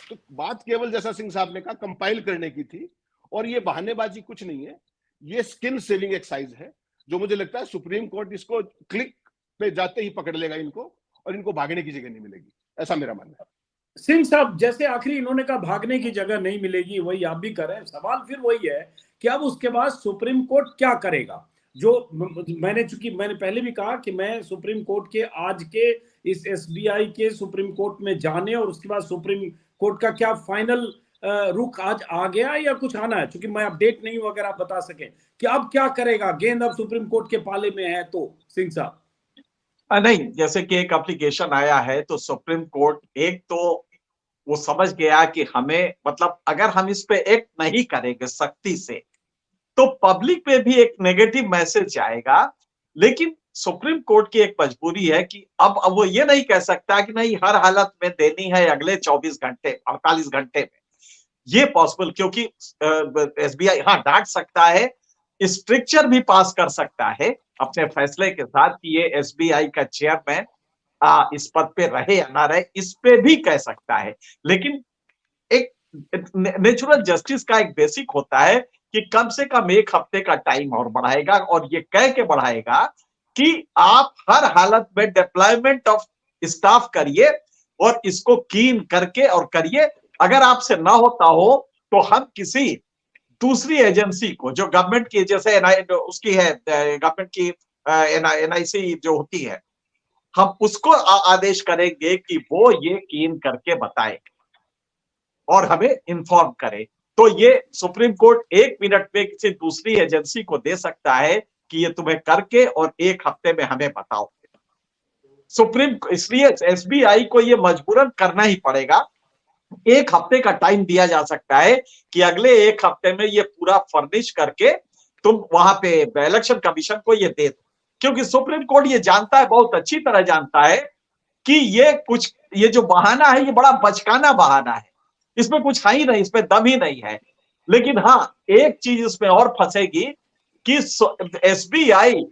तो बात केवल, जैसा सिंह साहब ने कहा, कंपाइल करने की थी। और ये बहानेबाजी कुछ नहीं है, ये स्किन सेविंग एक्सरसाइज है, जो मुझे लगता है सुप्रीम कोर्ट इसको क्लिक पे जाते ही पकड़ लेगा इनको, और इनको भागने की जगह नहीं मिलेगी, ऐसा मेरा मानना है। सिंह साहब, जैसे आखिरी इन्होंने कहा भागने की जगह नहीं मिलेगी, वही आप भी कर रहे हैं। सवाल फिर वही है कि अब उसके बाद सुप्रीम कोर्ट क्या करेगा? जो मैंने पहले भी कहा कि मैं सुप्रीम कोर्ट के आज के इस एसबीआई के सुप्रीम कोर्ट में जाने, और उसके बाद सुप्रीम कोर्ट का क्या फाइनल रुख आज आ गया या कुछ आना है, क्योंकि मैं अपडेट नहीं हूं, अगर आप बता सकें कि अब क्या करेगा, गेंद अब सुप्रीम कोर्ट के पाले में है तो सिंह साहब। नहीं, जैसे कि एक एप्लीकेशन आया है, तो सुप्रीम कोर्ट एक तो वो समझ गया कि हमें, मतलब अगर हम इस पे एक्ट नहीं करेंगे सख्ती से, तो पब्लिक पे भी एक नेगेटिव मैसेज जाएगा। लेकिन सुप्रीम कोर्ट की एक मजबूरी है कि अब वो ये नहीं कह सकता कि नहीं हर हालत में देनी है अगले 24 घंटे 48 घंटे में, ये पॉसिबल, क्योंकि एसबीआई हाँ डांट सकता है, स्ट्रिक्चर भी पास कर सकता है अपने फैसले के साथ कि ये एसबीआई का चेयरमैन इस पद पे रहे या ना रहे, इस पे भी कह सकता है। लेकिन एक नेचुरल जस्टिस का एक बेसिक होता है कि कम से कम 1 हफ्ते का टाइम और बढ़ाएगा, और ये कह के बढ़ाएगा कि आप हर हालत में डिप्लॉयमेंट ऑफ स्टाफ करिए और इसको कीन करके और करिए। अगर आपसे ना होता हो तो हम किसी दूसरी एजेंसी को, जो गवर्नमेंट की, जैसे उसकी है गवर्नमेंट की एनआईसी जो होती है, हम उसको आदेश करेंगे कि वो ये कीन करके बताए और हमें इन्फॉर्म करे। तो ये सुप्रीम कोर्ट 1 मिनट में किसी दूसरी एजेंसी को दे सकता है कि ये तुम्हें करके और 1 हफ्ते में हमें बताओ। इसलिए एसबीआई को ये मजबूरन करना ही पड़ेगा। 1 हफ्ते का टाइम दिया जा सकता है कि अगले 1 हफ्ते में ये पूरा फर्निश करके तुम वहां पे इलेक्शन कमीशन को ये दे दो, क्योंकि सुप्रीम कोर्ट ये जानता है, बहुत अच्छी तरह जानता है कि ये जो बहाना है ये बड़ा बचकाना बहाना है, इसमें कुछ है ही नहीं, इसमें दम ही नहीं है। लेकिन हाँ, एक चीज इसमें और फंसेगी कि एसबीआई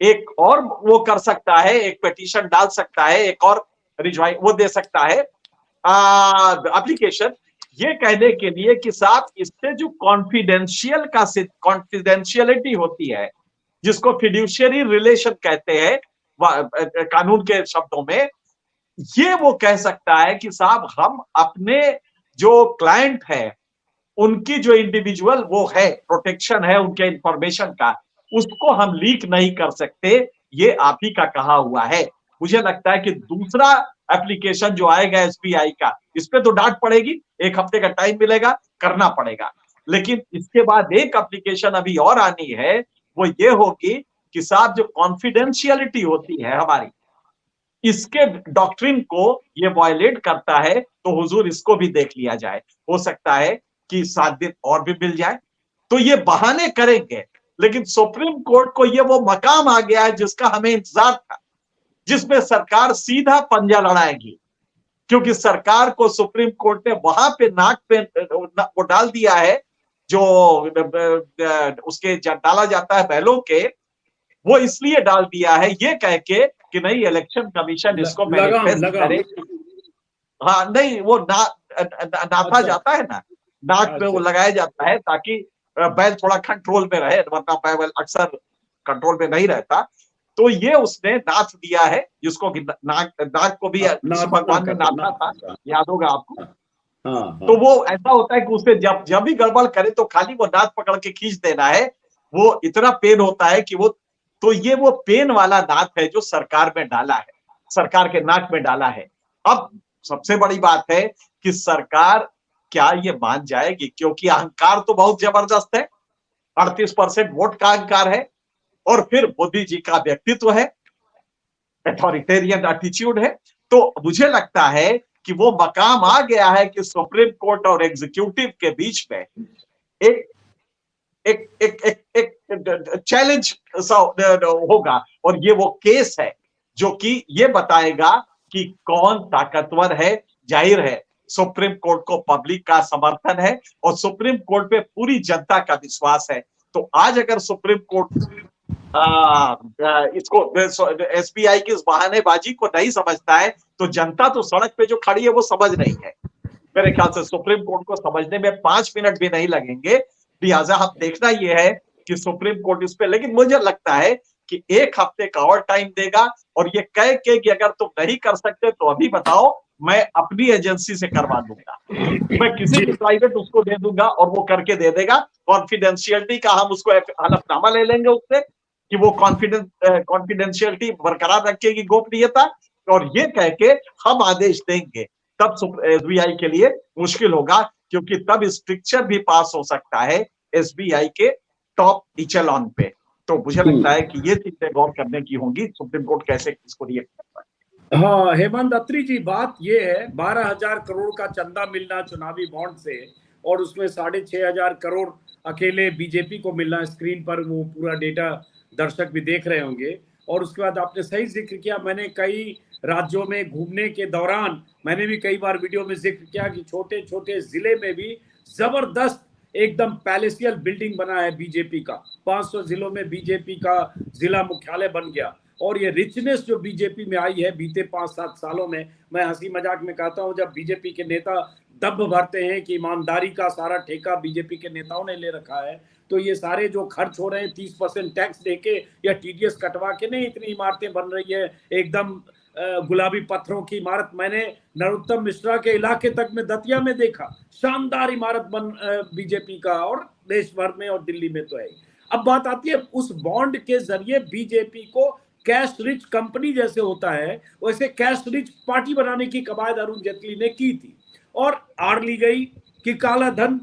एक और वो कर सकता है, एक पिटीशन डाल सकता है, एक और रिज्वाइन वो दे सकता है एप्लीकेशन, ये कहने के लिए कि साहब इससे जो कॉन्फिडेंशियलिटी होती है, जिसको फिड्यूशियरी रिलेशन कहते हैं कानून के शब्दों में, ये वो कह सकता है कि साहब हम अपने जो क्लाइंट है, उनकी जो इंडिविजुअल वो है प्रोटेक्शन है उनके इंफॉर्मेशन का, उसको हम लीक नहीं कर सकते, ये आप ही का कहा हुआ है। मुझे लगता है कि दूसरा एप्लीकेशन जो आएगा एसबीआई का, इस पे तो डांट पड़ेगी, 1 हफ्ते का टाइम मिलेगा, करना पड़ेगा। लेकिन इसके बाद एक एप्लीकेशन अभी और आनी है, वो ये होगी कि साहब जो कॉन्फिडेंशियलिटी होती है हमारी, इसके डॉक्ट्रिन को ये वायलेट करता है, तो हुजूर इसको भी देख लिया जाए, हो सकता है कि 7 दिन और भी मिल जाए। तो ये बहाने करेंगे, लेकिन सुप्रीम कोर्ट को ये वो मकाम आ गया है जिसका हमें इंतजार था, जिसमें सरकार सीधा पंजा लड़ाएगी, क्योंकि सरकार को सुप्रीम कोर्ट ने वहां पे नाक पे वो डाल दिया है जो उसके डाला जाता है बैलों के, वो इसलिए डाल दिया है ये कह के कि नहीं इलेक्शन कमीशन इसको मैनिफेस्ट करे। हाँ नहीं, वो नापा अच्छा, जाता है ना, नाक पे वो लगाया जाता है ताकि बैल थोड़ा कंट्रोल में रहे, वरना बैल अक्सर कंट्रोल में नहीं रहता। तो ये उसने नाच दिया है, जिसको नाक को भी किसी भगवान ने नाचा था, याद होगा आपको। तो वो ऐसा होता है कि उसे जब भी गड़बड़ करे तो खाली वो नाक पकड़ के खींच देना है, वो इतना पेन होता है कि वो, तो ये वो पेन वाला नाक है जो सरकार में डाला है, सरकार के नाक में डाला है। अब सबसे बड़ी बात है कि सरकार क्या ये मान जाएगी, क्योंकि अहंकार तो बहुत जबरदस्त है, 38% वोट का अहंकार है, और फिर मोदी जी का व्यक्तित्व है, अथॉरिटेरियन एटीट्यूड है। तो मुझे लगता है कि वो मकाम आ गया है कि सुप्रीम कोर्ट और एग्जीक्यूटिव के बीच में एक एक एक एक एक चैलेंज होगा, और ये वो केस है जो कि ये बताएगा कि कौन ताकतवर है। जाहिर है सुप्रीम कोर्ट को पब्लिक का समर्थन है और सुप्रीम कोर्ट पे पूरी जनता का विश्वास है। तो आज अगर सुप्रीम कोर्ट इसको एसबीआई की इस बहानेबाजी को नहीं समझता है, तो जनता तो सड़क पे जो खड़ी है वो समझ रही है। मेरे ख्याल से सुप्रीम कोर्ट को समझने में 5 मिनट भी नहीं लगेंगे। लिहाजा हम देखना यह है कि सुप्रीम कोर्ट इस पे, लेकिन मुझे लगता है कि 1 हफ्ते का और टाइम देगा, और ये कह के कि अगर तुम नहीं कर सकते तो अभी बताओ, मैं अपनी एजेंसी से करवा दूंगा, मैं किसी भी प्राइवेट उसको दे दूंगा और वो करके दे देगा। कॉन्फिडेंशियलिटी का हम उसको हलफनामा ले लेंगे उससे कि वो कॉन्फिडेंशियलिटी बरकरार रखेगी, गोपनीयता, और ये कह के हम आदेश देंगे, तब एसबीआई के लिए मुश्किल होगा, क्योंकि तब स्ट्रिक्चर भी पास हो सकता है एसबीआई के टॉप इचेलॉन पे। तो मुझे लगता है कि ये चीजें गौर करने की होंगी, सुप्रीम कोर्ट कैसे इसको रिएक्ट करता है। हाँ हेमंत अत्री जी, बात ये है 12,000 करोड़ का चंदा मिलना चुनावी बॉन्ड से, और उसमें 6,500 करोड़ अकेले बीजेपी को मिलना, स्क्रीन पर वो पूरा डेटा दर्शक भी देख रहे होंगे। और उसके बाद आपने सही जिक्र किया, मैंने कई राज्यों में घूमने के दौरान मैंने भी कई बार वीडियो में जिक्र किया कि छोटे छोटे जिले में भी जबरदस्त एकदम पैलेसियल बिल्डिंग बना है बीजेपी का। 500 जिलों में बीजेपी का जिला मुख्यालय बन गया। और ये रिचनेस जो बीजेपी में आई है बीते 5-7 सालों में, मैं हंसी मजाक में कहता हूं, जब बीजेपी के नेता दब भरते हैं कि ईमानदारी का सारा ठेका बीजेपी के नेताओं ने ले रखा है, तो ये सारे जो खर्च हो रहे हैं 30% टैक्स देके या टीडीएस कटवा के नहीं, इतनी इमारतें बन रही है एकदम गुलाबी पत्थरों की इमारत। मैंने नरोत्तम मिश्रा के इलाके तक में दतिया में देखा, शानदार इमारत बन बीजेपी का, और देश भर में और दिल्ली में तो है। अब बात आती है उस बॉन्ड के जरिए बीजेपी को कैश रिच कंपनी जैसे होता है वैसे कैश रिच पार्टी बनाने की कवायद अरुण जेटली ने की थी, और आड़ ली गई कि काला धन,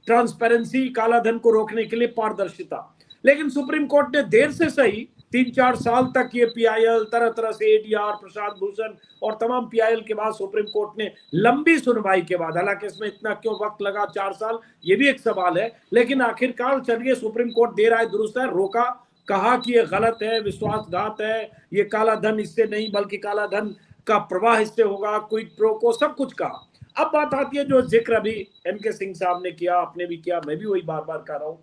ट्रांसपेरेंसी, काला धन को रोकने के लिए पारदर्शिता। लेकिन सुप्रीम कोर्ट ने देर से सही 3-4 साल तक ये पीआईएल, तरह तरह से एडीआर, प्रशांत भूषण और तमाम पीआईएल के बाद सुप्रीम कोर्ट ने लंबी सुनवाई के बाद, हालांकि इसमें इतना क्यों वक्त लगा 4 साल, ये भी एक सवाल है, लेकिन आखिरकार चलिए सुप्रीम कोर्ट देर आए दुरुस्त है, रोका, कहा कि ये गलत है, विश्वासघात है, ये काला धन इससे नहीं बल्कि काला धन का प्रवाह इससे होगा, क्विड प्रो को सब कुछ कहा। अब बात आती है जो जिक्र अभी एनके सिंह साहब ने किया, आपने भी किया, मैं भी वही बार बार कह रहा हूं,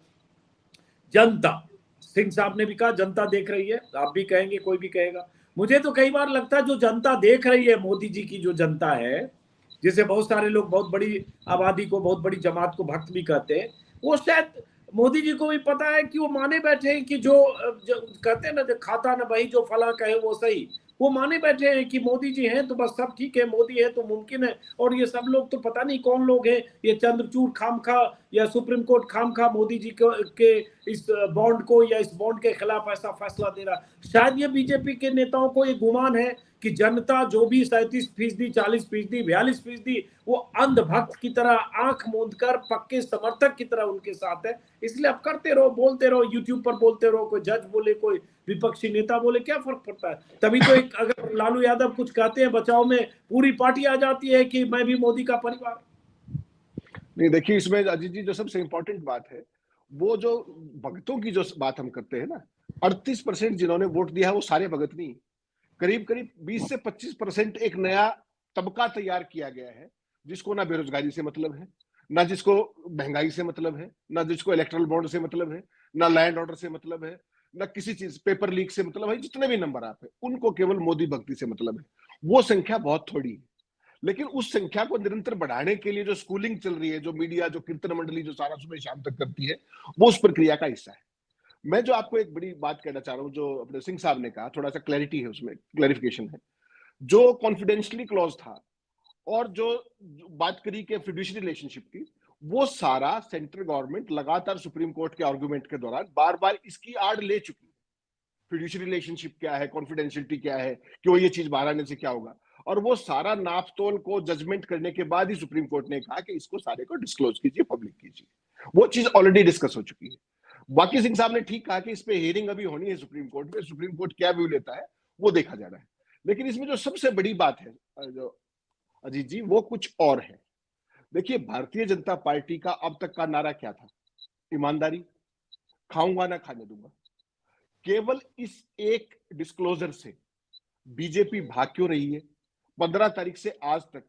जनता, सिंह साहब ने भी कहा जनता देख रही है, आप भी कहेंगे, कोई भी कहेगा। मुझे तो कई बार लगता है जो जनता देख रही है, मोदी जी की जो जनता है, जिसे बहुत सारे लोग बहुत बड़ी आबादी को, बहुत बड़ी जमात को भक्त भी कहते हैं, वो शायद मोदी जी को भी पता है कि वो माने बैठे हैं कि जो कहते हैं ना, जो खाता ना भाई जो फला कहे वो सही, वो माने बैठे हैं कि मोदी जी हैं तो बस सब ठीक है, मोदी है तो मुमकिन है। और ये सब लोग तो पता नहीं कौन लोग हैं, ये चंद्रचूड़ खामखा या सुप्रीम कोर्ट खामखा मोदी जी के इस बॉन्ड को या इस बॉन्ड के खिलाफ ऐसा फैसला दे रहा। शायद ये बीजेपी के नेताओं को ये गुमान है कि जनता जो भी 37%, 40%, 42%, वो अंधभक्त की तरह आंख मूंद कर पक्के समर्थक की तरह उनके साथ है। इसलिए अब करते रहो, बोलते रहो, यूट्यूब पर बोलते रहो, कोई जज बोले, कोई विपक्षी नेता बोले, क्या फर्क पड़ता है। तभी तो एक एक अगर लालू यादव कुछ कहते हैं बचाव में, पूरी पार्टी आ जाती है कि मैं भी मोदी का परिवार। नहीं देखिए, इसमें अजीत जी जो सबसे इंपॉर्टेंट बात है, वो जो भगतों की जो बात हम करते हैं ना, 38% जिन्होंने वोट दिया है वो सारे भगत नहीं, करीब करीब 20 से 25% एक नया तबका तैयार किया गया है, जिसको ना बेरोजगारी से मतलब है, ना जिसको महंगाई से मतलब है, ना जिसको इलेक्ट्रल बॉन्ड से मतलब है, ना लैंड ऑर्डर से मतलब है, ना किसी चीज पेपर लीक से मतलब है। जितने भी नंबर आप है, उनको केवल मोदी भक्ति से मतलब है। वो संख्या बहुत थोड़ी है, लेकिन उस संख्या को निरंतर बढ़ाने के लिए जो स्कूलिंग चल रही है, जो मीडिया, जो कीर्तन मंडली जो सारा सुबह शाम तक करती है, वो उस प्रक्रिया का हिस्सा है। मैं जो आपको एक बड़ी बात कहना चाह रहा हूं, जो अपने सिंह साहब ने कहा, थोड़ा सा क्लैरिटी है उसमें, क्लैरिफिकेशन है। जो कॉन्फिडेंशियली क्लॉज था और जो बात करी के फिड्यूशियरी रिलेशनशिप की, वो सारा सेंट्रल गवर्नमेंट लगातार सुप्रीम कोर्ट के आर्गुमेंट के दौरान बार बार इसकी आड़ ले चुकी है। फिड्यूशियरी रिलेशनशिप क्या है, कॉन्फिडेंशियलिटी क्या है, क्यों ये चीज बाहर आने से क्या होगा, और वो सारा नाप तोल को जजमेंट करने के बाद ही सुप्रीम कोर्ट ने कहा कि इसको सारे को डिस्क्लोज कीजिए, पब्लिक कीजिए। वो चीज ऑलरेडी डिस्कस हो चुकी है। बाकी सिंह साहब ने ठीक कहा कि इस पे हियरिंग अभी होनी है सुप्रीम कोर्ट में, सुप्रीम कोर्ट क्या व्यू लेता है वो देखा जा रहा है। लेकिन इसमें जो सबसे बड़ी बात है जो अजीत जी, वो कुछ और है। देखिए, भारतीय जनता पार्टी का अब तक का नारा क्या था? ईमानदारी, खाऊंगा ना खाने दूंगा। केवल इस एक डिस्क्लोजर से बीजेपी भाग क्यों रही है? 15 तारीख से आज तक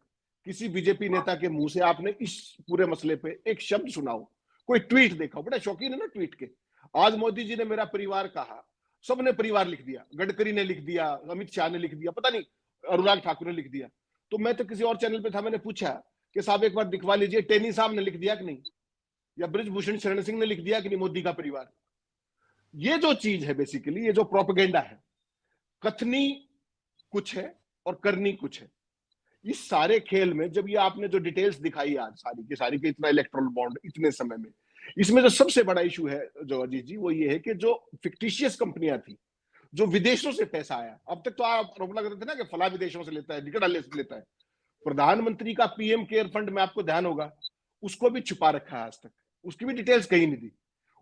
किसी बीजेपी नेता के मुंह से आपने इस पूरे मसले पे एक शब्द सुनाओ, कोई ट्वीट देखा? बड़ा शौकीन है ना ट्वीट के। आज मोदी जी ने मेरा परिवार कहा, सबने परिवार लिख दिया, गडकरी ने लिख दिया, अमित शाह ने लिख दिया, पता नहीं अनुराग ठाकुर ने लिख दिया। तो मैं तो किसी और चैनल पे था, मैंने पूछा कि साहब एक बार दिखवा लीजिए, टेनी साहब ने लिख दिया कि नहीं, या ब्रिजभूषण शरण सिंह ने लिख दिया कि नहीं मोदी का परिवार। ये जो चीज है बेसिकली, ये जो प्रोपेगेंडा है, कथनी कुछ है और करनी कुछ है। इस सारे खेल में जब ये आपने जो डिटेल्स दिखाई आज सारी की सारी के, इतना इलेक्ट्रल बॉन्ड इतने समय में, इसमें जो सबसे बड़ा इशू है जो अजीत जी, वो ये है कि जो फिक्टिशियस कंपनियां थी, जो विदेशों से पैसा आया, अब तक तो आप आरोप लग रहे थे ना कि फला विदेशों से लेता है, निकट से लेता है। प्रधानमंत्री का पीएम केयर फंड में आपको ध्यान होगा, उसको भी छुपा रखा है आज तक, उसकी भी डिटेल्स कहीं नहीं दी,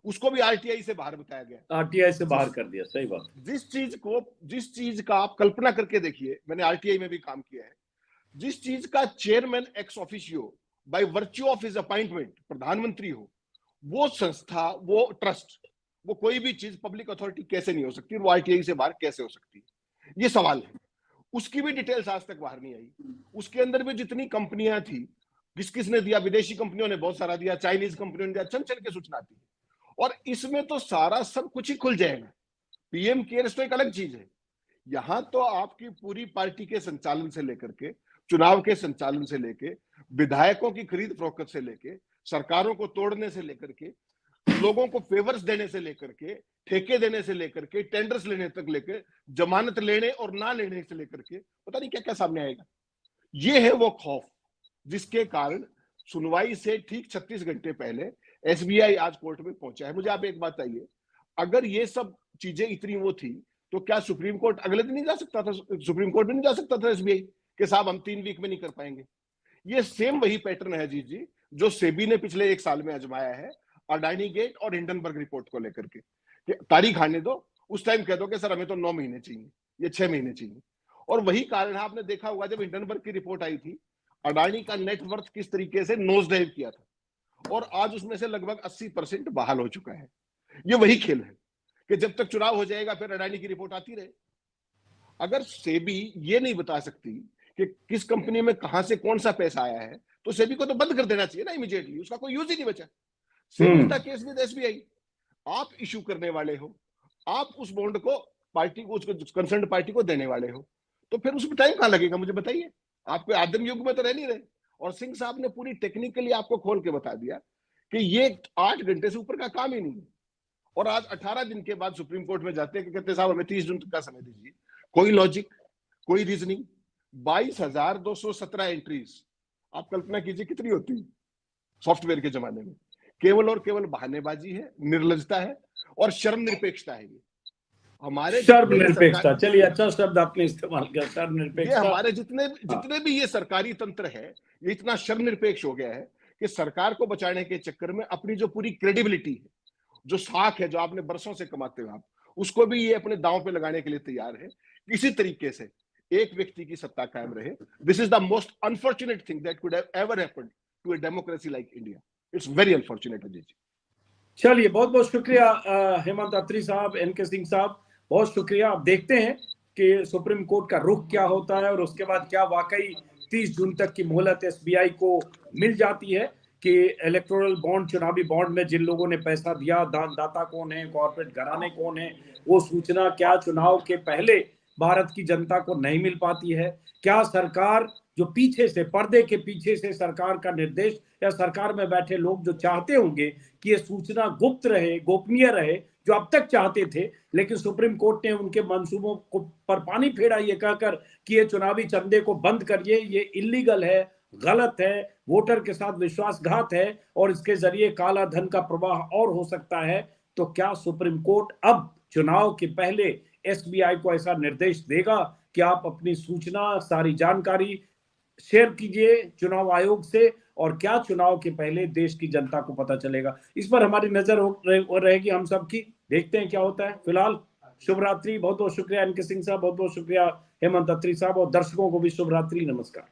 उसको भी आरटीआई से बाहर बताया गया, आरटीआई से बाहर कर दिया। सही बात। जिस चीज का आप कल्पना करके देखिए, मैंने आरटीआई में भी काम किया है, जिस चीज का chairman ex officio by virtue of his appointment प्रधानमंत्री हो, वो संस्था, वो ट्रस्ट, वो कोई भी चीज पब्लिक अथॉरिटी कैसे नहीं हो सकती, वो आरटीआई से बाहर कैसे हो सकती है? ये सवाल है। उसकी भी डिटेल्स आज तक बाहर नहीं आई। उसके अंदर भी जितनी कंपनियां थी, किस किसने दिया, विदेशी कंपनियों ने बहुत सारा दिया, चाइनीज कंपनियों ने दिया, चल चल के सूचना आती है। और इसमें तो सारा सब कुछ ही खुल जाएगा। पीएम केयर्स तो एक अलग चीज है, यहां तो आपकी पूरी पार्टी के संचालन से लेकर के, चुनाव के संचालन से लेके, विधायकों की खरीद फरोख्त से लेके, सरकारों को तोड़ने से लेकर के, लोगों को फेवर्स देने से लेकर के, ठेके देने से लेकर के, टेंडर्स लेने तक लेकर, जमानत लेने और ना लेने से लेकर के, पता नहीं क्या क्या सामने आएगा। ये है वो खौफ जिसके कारण सुनवाई से ठीक 36 घंटे पहले एसबीआई आज कोर्ट में पहुंचा है। मुझे आप एक बात बताइए, अगर ये सब चीजें इतनी वो थी, तो क्या सुप्रीम कोर्ट अगले दिन नहीं जा सकता था? सुप्रीम कोर्ट में नहीं जा सकता था एसबीआई कि साहब हम 3 वीक में नहीं कर पाएंगे? ये सेम वही पैटर्न है जी जो सेबी ने पिछले 1 साल में आजमाया है अडानी गेट और हिंडनबर्ग रिपोर्ट को लेकर के। तारीख आने दो, उस टाइम कह दो कि सर हमें तो 9 महीने चाहिए, ये 6 महीने चाहिए। और वही कारण है, आपने देखा होगा जब हिंडनबर्ग की रिपोर्ट आई थी, अडानी का नेटवर्थ किस तरीके से नोज डाइव किया था, और आज उसमें से लगभग 80% बहाल हो चुका है। ये वही खेल है कि जब तक चुनाव हो जाएगा फिर अडानी की रिपोर्ट आती रहे। अगर सेबी ये नहीं बता सकती कि किस कंपनी में कहां से कौन सा पैसा आया है, तो सेबी को तो बंद कर देना चाहिए ना इमीडिएटली, उसका कोई यूज ही नहीं बचा। Same is the case with SBI. आप इशू करने वाले हो, आप उस बॉन्ड को पार्टी को, उसको कंसर्न पार्टी को देने वाले हो, तो फिर उसमें टाइम कहां लगेगा? मुझे बताइए। आपको आदिम युग में तो रह नहीं रहे। और सिंह साहब ने पूरी टेक्निकली आपको खोल के बता दिया कि ये 8 घंटे से ऊपर का काम ही नहीं है। और आज 18 दिन के बाद सुप्रीम कोर्ट में जाते हैं कि कहते साहब हमें 30 जून तक का समय दीजिए। कोई लॉजिक, कोई रीजनिंग। 22,217 एंट्रीज, आप कल्पना कीजिए कितनी होती है सॉफ्टवेयर के जमाने में। केवल और केवल बहानेबाजी है, निर्लजता है और शर्म निरपेक्षता है। ये हमारे शर्म निरपेक्षता, चलिए अच्छा शब्द आपने इस्तेमाल किया, शर्म ये निरपेक्षता। हमारे जितने भी ये सरकारी तंत्र है, ये इतना शर्म निरपेक्ष हो गया है कि सरकार को बचाने के चक्कर में अपनी जो पूरी क्रेडिबिलिटी है, जो साख है, जो आपने बरसों से कमाते हो आप, उसको भी ये अपने दांव पे लगाने के लिए तैयार है किसी तरीके से एक व्यक्ति की सत्ता कायम रहे। This is the most unfortunate thing that could have ever happened to a democracy like India. It's very unfortunate Ajit ji. चलिए, बहुत बहुत शुक्रिया हेमंत अत्री साहब, एनके सिंह साहब, बहुत शुक्रिया। आप देखते हैं कि सुप्रीम कोर्ट का रुख क्या होता है और उसके बाद क्या वाकई 30 जून तक की मोहलत एसबीआई को मिल जाती है कि इलेक्टोरल बॉन्ड, चुनावी बॉन्ड में जिन लोगों ने पैसा दिया, दाता कौन है, कॉर्पोरेट घराने कौन है, वो सूचना क्या चुनाव के पहले भारत की जनता को नहीं मिल पाती है? क्या सरकार जो पीछे से, पर्दे के पीछे से सरकार का निर्देश या सरकार में बैठे लोग जो चाहते होंगे कि ये सूचना गुप्त रहे, गोपनीय रहे, जो अब तक चाहते थे, लेकिन सुप्रीम कोर्ट ने उनके मंसूबों को पर पानी फेरा ये कहकर कि ये चुनावी चंदे को बंद करिए, ये इलीगल है, गलत है, वोटर के साथ विश्वासघात है और इसके जरिए काला धन का प्रवाह और हो सकता है। तो क्या सुप्रीम कोर्ट अब चुनाव के पहले एसबीआई को ऐसा निर्देश देगा कि आप अपनी सूचना, सारी जानकारी शेयर कीजिए चुनाव आयोग से, और क्या चुनाव के पहले देश की जनता को पता चलेगा? इस पर हमारी नजर रहेगी हम सबकी। देखते हैं क्या होता है। फिलहाल शुभ रात्रि। बहुत बहुत शुक्रिया एनके सिंह साहब, बहुत बहुत शुक्रिया हेमंत अत्री साहब, और दर्शकों को भी शुभ रात्रि, नमस्कार।